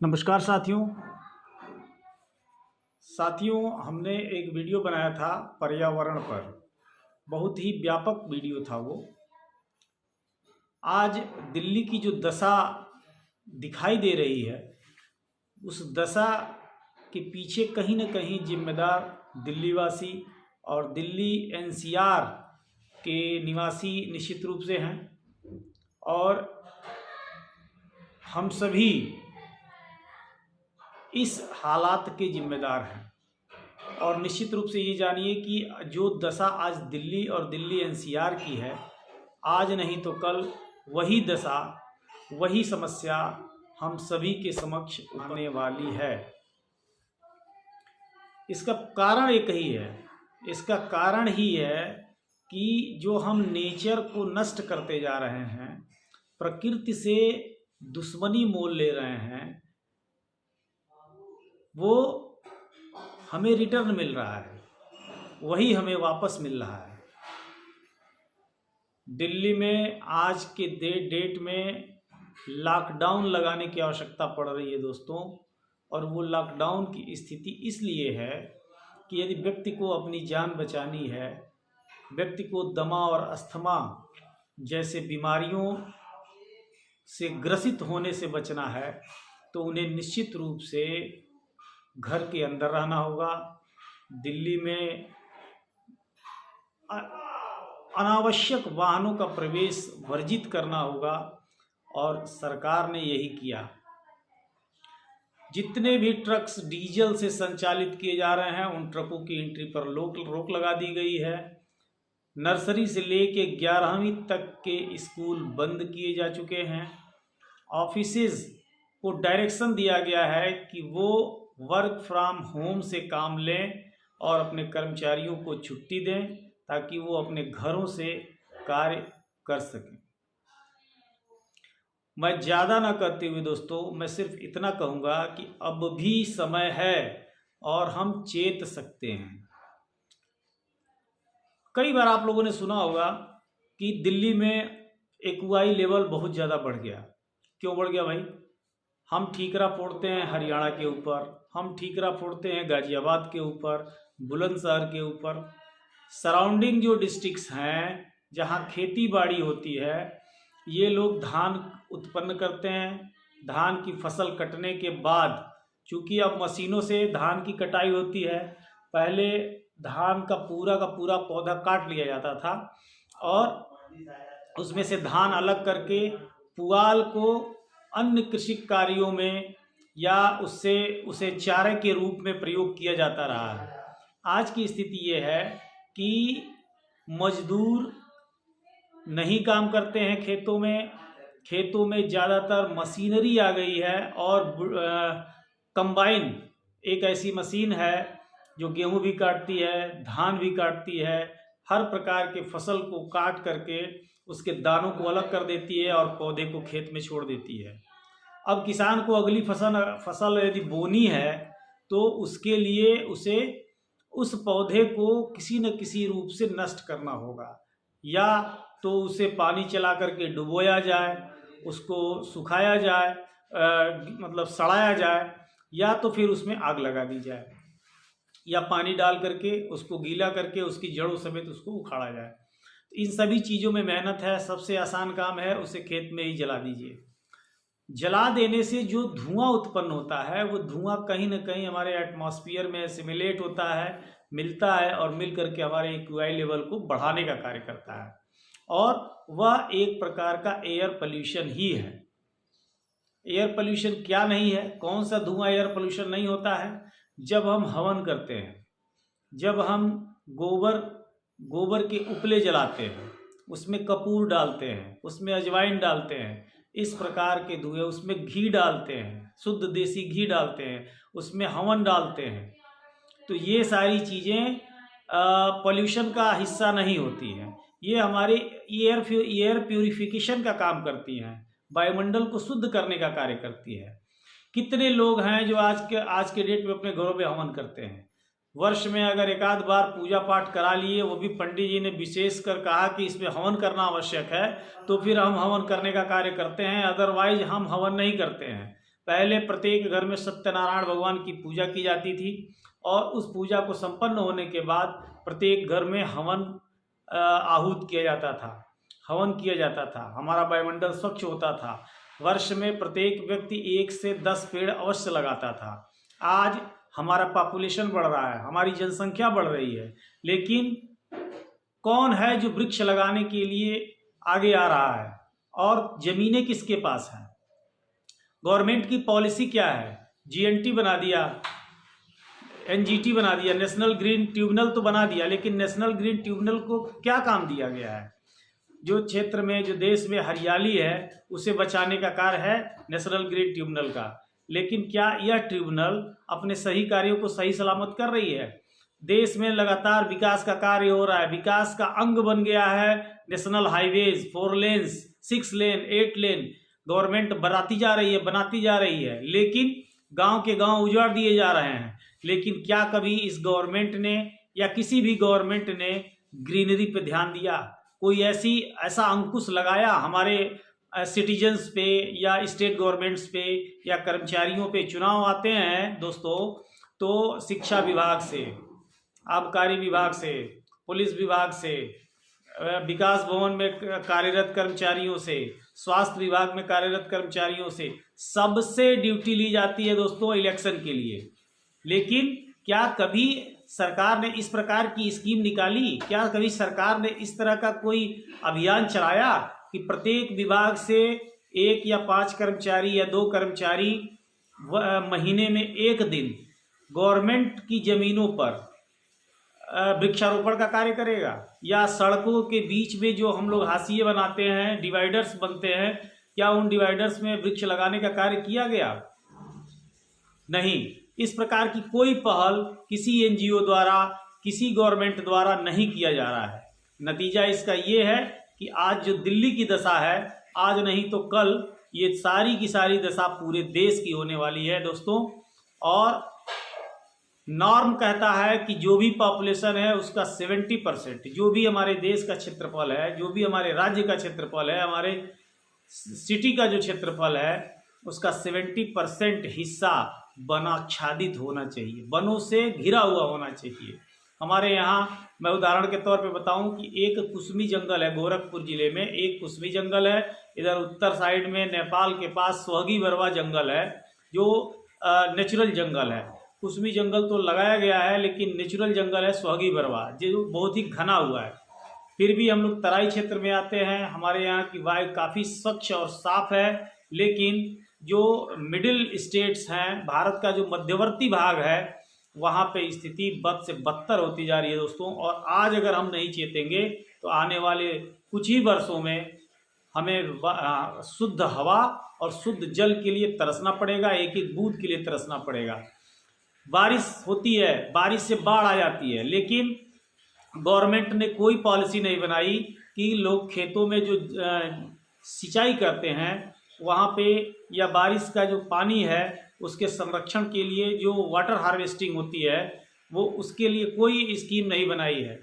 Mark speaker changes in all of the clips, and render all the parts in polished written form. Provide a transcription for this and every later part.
Speaker 1: नमस्कार साथियों हमने एक वीडियो बनाया था पर्यावरण पर। बहुत ही व्यापक वीडियो था वो। आज दिल्ली की जो दशा दिखाई दे रही है, उस दशा के पीछे कहीं न कहीं जिम्मेदार दिल्लीवासी और दिल्ली एनसीआर के निवासी निश्चित रूप से हैं। और हम सभी इस हालात के जिम्मेदार हैं। और निश्चित रूप से ये जानिए कि जो दशा आज दिल्ली और दिल्ली एनसीआर की है, आज नहीं तो कल वही दशा, वही समस्या हम सभी के समक्ष आने वाली है। इसका कारण एक ही है। इसका कारण ही है कि जो हम नेचर को नष्ट करते जा रहे हैं, प्रकृति से दुश्मनी मोल ले रहे हैं, वो हमें रिटर्न मिल रहा है, वही हमें वापस मिल रहा है। दिल्ली में आज के डेट में लॉकडाउन लगाने की आवश्यकता पड़ रही है दोस्तों। और वो लॉकडाउन की स्थिति इसलिए है कि यदि व्यक्ति को अपनी जान बचानी है, व्यक्ति को दमा और अस्थमा जैसे बीमारियों से ग्रसित होने से बचना है, तो उन्हें निश्चित रूप से घर के अंदर रहना होगा। दिल्ली में अनावश्यक वाहनों का प्रवेश वर्जित करना होगा और सरकार ने यही किया। जितने भी ट्रक्स डीजल से संचालित किए जा रहे हैं, उन ट्रकों की एंट्री पर रोक लगा दी गई है। नर्सरी से लेके 11वीं तक के स्कूल बंद किए जा चुके हैं। ऑफिसेज को डायरेक्शन दिया गया है कि वो वर्क फ्रॉम होम से काम लें और अपने कर्मचारियों को छुट्टी दें, ताकि वो अपने घरों से कार्य कर सकें। मैं ज़्यादा ना करते हुए दोस्तों, मैं सिर्फ इतना कहूँगा कि अब भी समय है और हम चेत सकते हैं। कई बार आप लोगों ने सुना होगा कि दिल्ली में एक्यूआई लेवल बहुत ज़्यादा बढ़ गया। क्यों बढ़ गया भाई? हम ठीकरा फोड़ते हैं हरियाणा के ऊपर, हम ठीकरा फोड़ते हैं गाजियाबाद के ऊपर, बुलंदशहर के ऊपर। सराउंडिंग जो डिस्ट्रिक्ट्स हैं जहाँ खेती बाड़ी होती है, ये लोग धान उत्पन्न करते हैं। धान की फसल कटने के बाद, चूँकि अब मशीनों से धान की कटाई होती है, पहले धान का पूरा पौधा काट लिया जाता था और उसमें से धान अलग करके पुआल को अन्य कृषि कार्यों में या उसे चारे के रूप में प्रयोग किया जाता रहा है। आज की स्थिति ये है कि मजदूर नहीं काम करते हैं खेतों में ज़्यादातर मशीनरी आ गई है। और कंबाइन एक ऐसी मशीन है जो गेहूं भी काटती है, धान भी काटती है, हर प्रकार के फसल को काट करके उसके दानों को अलग कर देती है और पौधे को खेत में छोड़ देती है। अब किसान को अगली फसल यदि बोनी है, तो उसके लिए उसे उस पौधे को किसी न किसी रूप से नष्ट करना होगा। या तो उसे पानी चला करके डुबोया जाए, उसको सुखाया जाए, मतलब सड़ाया जाए, या तो फिर उसमें आग लगा दी जाए, या पानी डाल करके उसको गीला करके उसकी जड़ों समेत उसको उखाड़ा जाए। इन सभी चीज़ों में मेहनत है। सबसे आसान काम है उसे खेत में ही जला दीजिए। जला देने से जो धुआं उत्पन्न होता है, वो धुआं कहीं ना कहीं हमारे एटमॉस्फेयर में सिमुलेट होता है, मिलता है और मिल करके हमारे एक्यूआई लेवल को बढ़ाने का कार्य करता है। और वह एक प्रकार का एयर पोल्यूशन ही है। एयर पोल्यूशन क्या नहीं है? कौन सा धुआं एयर पोल्यूशन नहीं होता है? जब हम हवन करते हैं, जब हम गोबर के उपले जलाते हैं, उसमें कपूर डालते हैं, उसमें अजवाइन डालते हैं, इस प्रकार के धुएं, उसमें घी डालते हैं, शुद्ध देसी घी डालते हैं, उसमें हवन डालते हैं, तो ये सारी चीज़ें पोल्यूशन का हिस्सा नहीं होती हैं। ये हमारे एयर प्यूरिफिकेशन का काम करती हैं, वायुमंडल को शुद्ध करने का कार्य करती है। कितने लोग हैं जो आज के डेट में अपने घरों में हवन करते हैं? वर्ष में अगर एक आध बार पूजा पाठ करा लिए, वो भी पंडित जी ने विशेष कर कहा कि इसमें हवन करना आवश्यक है, तो फिर हम हवन करने का कार्य करते हैं, अदरवाइज हम हवन नहीं करते हैं। पहले प्रत्येक घर में सत्यनारायण भगवान की पूजा की जाती थी और उस पूजा को संपन्न होने के बाद प्रत्येक घर में हवन आहूत किया जाता था, हवन किया जाता था, हमारा वायुमंडल स्वच्छ होता था। वर्ष में प्रत्येक व्यक्ति 1 से 10 पेड़ अवश्य लगाता था। आज हमारा पॉपुलेशन बढ़ रहा है, हमारी जनसंख्या बढ़ रही है, लेकिन कौन है जो वृक्ष लगाने के लिए आगे आ रहा है और जमीनें किसके पास हैं? गवर्नमेंट की पॉलिसी क्या है? जीएनटी बना दिया, एनजीटी बना दिया, नेशनल ग्रीन ट्रिब्यूनल तो बना दिया, लेकिन नेशनल ग्रीन ट्रिब्यूनल को क्या काम दिया गया है? जो क्षेत्र में, जो देश में हरियाली है उसे बचाने का कार्य है नेशनल ग्रीन ट्रिब्यूनल का, लेकिन क्या यह ट्रिब्यूनल अपने सही कार्यों को सही सलामत कर रही है? देश में लगातार विकास का कार्य हो रहा है, विकास का अंग बन गया है नेशनल हाईवेज, 4 लेन्स, 6 लेन, 8 लेन, गवर्नमेंट बनाती जा रही है, लेकिन गांव के गांव उजाड़ दिए जा रहे हैं। लेकिन क्या कभी इस गवर्नमेंट ने या किसी भी गवर्नमेंट ने ग्रीनरी पे ध्यान दिया? कोई ऐसा अंकुश लगाया हमारे सिटीजन्स पे या स्टेट गवर्नमेंट्स पे या कर्मचारियों पे? चुनाव आते हैं दोस्तों तो शिक्षा विभाग से, आबकारी विभाग से, पुलिस विभाग से, विकास भवन में कार्यरत कर्मचारियों से, स्वास्थ्य विभाग में कार्यरत कर्मचारियों से, सबसे ड्यूटी ली जाती है दोस्तों इलेक्शन के लिए। लेकिन क्या कभी सरकार ने इस प्रकार की स्कीम निकाली? क्या कभी सरकार ने इस तरह का कोई अभियान चलाया कि प्रत्येक विभाग से 1 या 5 कर्मचारी या 2 कर्मचारी महीने में 1 दिन गवर्नमेंट की जमीनों पर वृक्षारोपण का कार्य करेगा? या सड़कों के बीच में जो हम लोग हाशिए बनाते हैं, डिवाइडर्स बनते हैं, क्या उन डिवाइडर्स में वृक्ष लगाने का कार्य किया गया? नहीं। इस प्रकार की कोई पहल किसी एनजीओ द्वारा, किसी गवर्नमेंट द्वारा नहीं किया जा रहा है। नतीजा इसका ये है कि आज जो दिल्ली की दशा है, आज नहीं तो कल ये सारी की सारी दशा पूरे देश की होने वाली है दोस्तों। और नॉर्म कहता है कि जो भी पॉपुलेशन है उसका 70%, जो भी हमारे देश का क्षेत्रफल है, जो भी हमारे राज्य का क्षेत्रफल है, हमारे सिटी का जो क्षेत्रफल है, उसका 70% हिस्सा वनाच्छादित होना चाहिए, वनों से घिरा हुआ होना चाहिए। हमारे यहाँ मैं उदाहरण के तौर पे बताऊं कि एक कुसमी जंगल है, गोरखपुर जिले में एक कुसमी जंगल है। इधर उत्तर साइड में नेपाल के पास सोहगी बरवा जंगल है, जो नेचुरल जंगल है। कुसमी जंगल तो लगाया गया है, लेकिन नेचुरल जंगल है सोहगी बरवा, जो बहुत ही घना हुआ है। फिर भी हम लोग तराई क्षेत्र में आते हैं, हमारे यहाँ की वायु काफ़ी स्वच्छ और साफ है, लेकिन जो मिडिल स्टेट्स हैं, भारत का जो मध्यवर्ती भाग है, वहाँ पे स्थिति बद से बदतर होती जा रही है दोस्तों। और आज अगर हम नहीं चेतेंगे तो आने वाले कुछ ही वर्षों में हमें शुद्ध हवा और शुद्ध जल के लिए तरसना पड़ेगा, एक एक बूंद के लिए तरसना पड़ेगा। बारिश होती है, बारिश से बाढ़ आ जाती है, लेकिन गवर्नमेंट ने कोई पॉलिसी नहीं बनाई कि लोग खेतों में जो सिंचाई करते हैं वहाँ पे, या बारिश का जो पानी है उसके संरक्षण के लिए जो वाटर हार्वेस्टिंग होती है, वो उसके लिए कोई स्कीम नहीं बनाई है।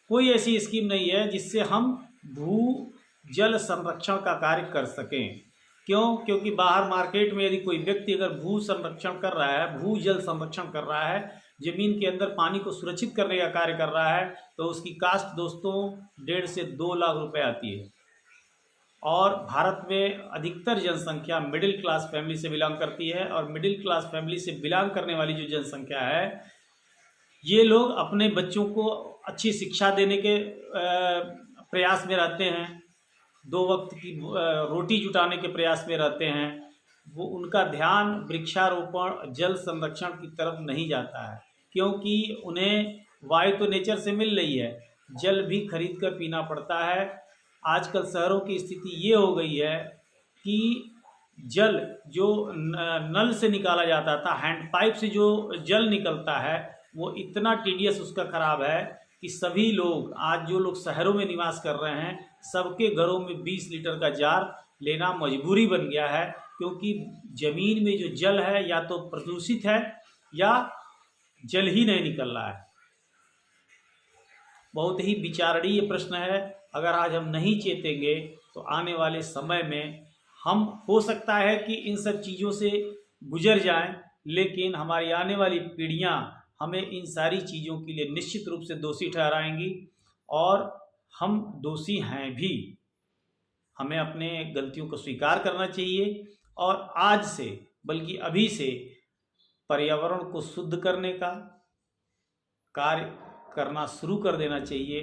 Speaker 1: कोई ऐसी स्कीम नहीं है जिससे हम भू जल संरक्षण का कार्य कर सकें। क्यों? क्योंकि बाहर मार्केट में यदि कोई व्यक्ति अगर भू संरक्षण कर रहा है, भू जल संरक्षण कर रहा है, जमीन के अंदर पानी को सुरक्षित करने का कार्य कर रहा है, तो उसकी कास्ट दोस्तों 1.5 से 2 लाख रुपए आती है। और भारत में अधिकतर जनसंख्या मिडिल क्लास फैमिली से बिलोंग करती है, और मिडिल क्लास फैमिली से बिलोंग करने वाली जो जनसंख्या है, ये लोग अपने बच्चों को अच्छी शिक्षा देने के प्रयास में रहते हैं, 2 वक्त की रोटी जुटाने के प्रयास में रहते हैं। वो उनका ध्यान वृक्षारोपण, जल संरक्षण की तरफ नहीं जाता है, क्योंकि उन्हें वायु तो नेचर से मिल रही है, जल भी खरीद कर पीना पड़ता है। आजकल शहरों की स्थिति ये हो गई है कि जल जो नल से निकाला जाता था, हैंड पाइप से जो जल निकलता है, वो इतना टीडियस उसका ख़राब है कि सभी लोग, आज जो लोग शहरों में निवास कर रहे हैं, सबके घरों में 20 लीटर का जार लेना मजबूरी बन गया है, क्योंकि ज़मीन में जो जल है या तो प्रदूषित है या जल ही नहीं निकल रहा है। बहुत ही विचारणीय प्रश्न है। अगर आज हम नहीं चेतेंगे तो आने वाले समय में हम हो सकता है कि इन सब चीज़ों से गुजर जाएं, लेकिन हमारी आने वाली पीढ़ियां हमें इन सारी चीज़ों के लिए निश्चित रूप से दोषी ठहराएंगी, और हम दोषी हैं भी। हमें अपने गलतियों को स्वीकार करना चाहिए और आज से, बल्कि अभी से, पर्यावरण को शुद्ध करने का कार्य करना शुरू कर देना चाहिए।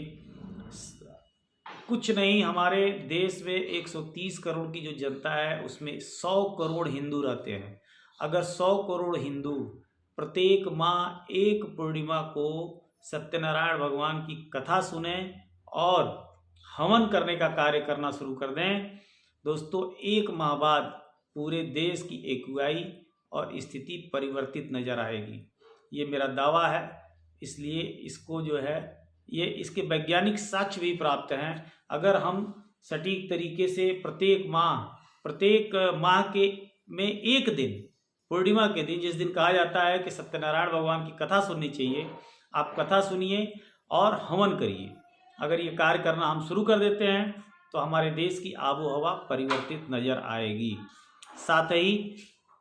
Speaker 1: कुछ नहीं, हमारे देश में 130 करोड़ की जो जनता है उसमें 100 करोड़ हिंदू रहते हैं। अगर 100 करोड़ हिंदू प्रत्येक माह एक पूर्णिमा को सत्यनारायण भगवान की कथा सुने और हवन करने का कार्य करना शुरू कर दें, दोस्तों, एक माह बाद पूरे देश की एक्युआई और स्थिति परिवर्तित नजर आएगी। ये मेरा दावा है। इसलिए इसको जो है, ये इसके वैज्ञानिक साक्ष्य भी प्राप्त हैं। अगर हम सटीक तरीके से प्रत्येक माह के में एक दिन, पूर्णिमा के दिन, जिस दिन कहा जाता है कि सत्यनारायण भगवान की कथा सुननी चाहिए, आप कथा सुनिए और हवन करिए। अगर ये कार्य करना हम शुरू कर देते हैं तो हमारे देश की आबो हवा परिवर्तित नजर आएगी। साथ ही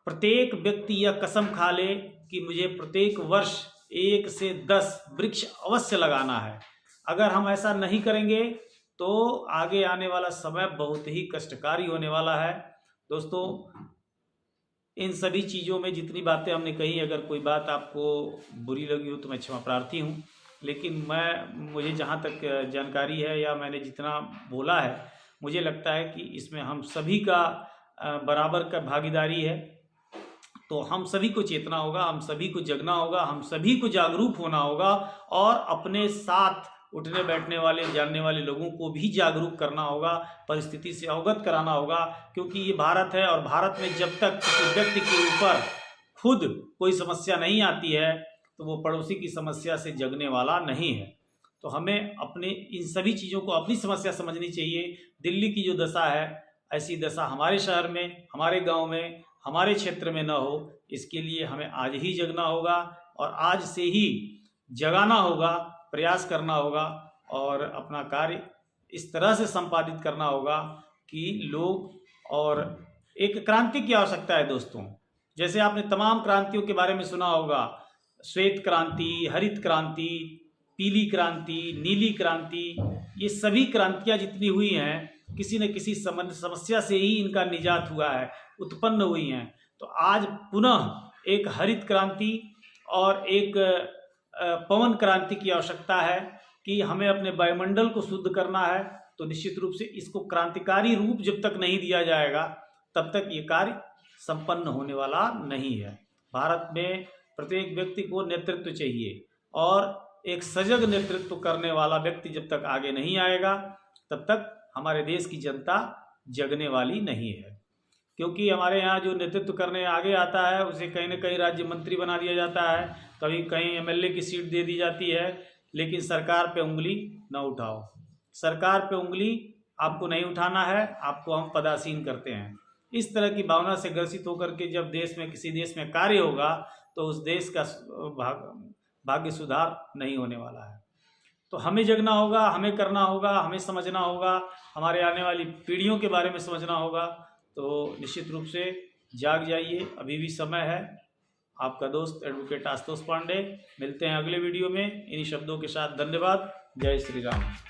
Speaker 1: प्रत्येक व्यक्ति यह कसम खा ले कि मुझे प्रत्येक वर्ष 1 से 10 वृक्ष अवश्य लगाना है। अगर हम ऐसा नहीं करेंगे तो आगे आने वाला समय बहुत ही कष्टकारी होने वाला है। दोस्तों, इन सभी चीज़ों में जितनी बातें हमने कही, अगर कोई बात आपको बुरी लगी हो तो मैं क्षमा प्रार्थी हूँ, लेकिन मुझे जहाँ तक जानकारी है या मैंने जितना बोला है, मुझे लगता है कि इसमें हम सभी का बराबर का भागीदारी है। तो हम सभी को चेतना होगा, हम सभी को जगना होगा, हम सभी को जागरूक होना होगा और अपने साथ उठने बैठने वाले, जानने वाले लोगों को भी जागरूक करना होगा, परिस्थिति से अवगत कराना होगा। क्योंकि ये भारत है और भारत में जब तक किसी व्यक्ति के ऊपर खुद कोई समस्या नहीं आती है तो वो पड़ोसी की समस्या से जगने वाला नहीं है। तो हमें अपने इन सभी चीज़ों को अपनी समस्या समझनी चाहिए। दिल्ली की जो दशा है, ऐसी दशा हमारे शहर में, हमारे गांव में, हमारे क्षेत्र में न हो, इसके लिए हमें आज ही जगना होगा और आज से ही जगाना होगा, प्रयास करना होगा और अपना कार्य इस तरह से संपादित करना होगा कि लोग, और एक क्रांति की आवश्यकता है दोस्तों। जैसे आपने तमाम क्रांतियों के बारे में सुना होगा, श्वेत क्रांति, हरित क्रांति, पीली क्रांति, नीली क्रांति, ये सभी क्रांतियाँ जितनी हुई हैं, किसी न किसी समस्या से ही इनका निजात हुआ है, उत्पन्न हुई हैं। तो आज पुनः एक हरित क्रांति और एक पवन क्रांति की आवश्यकता है कि हमें अपने वायुमंडल को शुद्ध करना है। तो निश्चित रूप से इसको क्रांतिकारी रूप जब तक नहीं दिया जाएगा तब तक ये कार्य संपन्न होने वाला नहीं है। भारत में प्रत्येक व्यक्ति को नेतृत्व चाहिए और एक सजग नेतृत्व करने वाला व्यक्ति जब तक आगे नहीं आएगा तब तक हमारे देश की जनता जगने वाली नहीं है। क्योंकि हमारे यहाँ जो नेतृत्व करने आगे आता है उसे कहीं न कहीं राज्य मंत्री बना दिया जाता है, कभी कहीं एमएलए की सीट दे दी जाती है, लेकिन सरकार पे उंगली न उठाओ। सरकार पे उंगली आपको नहीं उठाना है, आपको हम पदासीन करते हैं। इस तरह की भावना से ग्रसित होकर के जब देश में, किसी देश में कार्य होगा तो उस देश का भाग्य सुधार नहीं होने वाला है। तो हमें जगना होगा, हमें करना होगा, हमें समझना होगा, हमारे आने वाली पीढ़ियों के बारे में समझना होगा। तो निश्चित रूप से जाग जाइए, अभी भी समय है। आपका दोस्त एडवोकेट आशुतोष पांडे, मिलते हैं अगले वीडियो में इन्हीं शब्दों के साथ। धन्यवाद। जय श्री राम।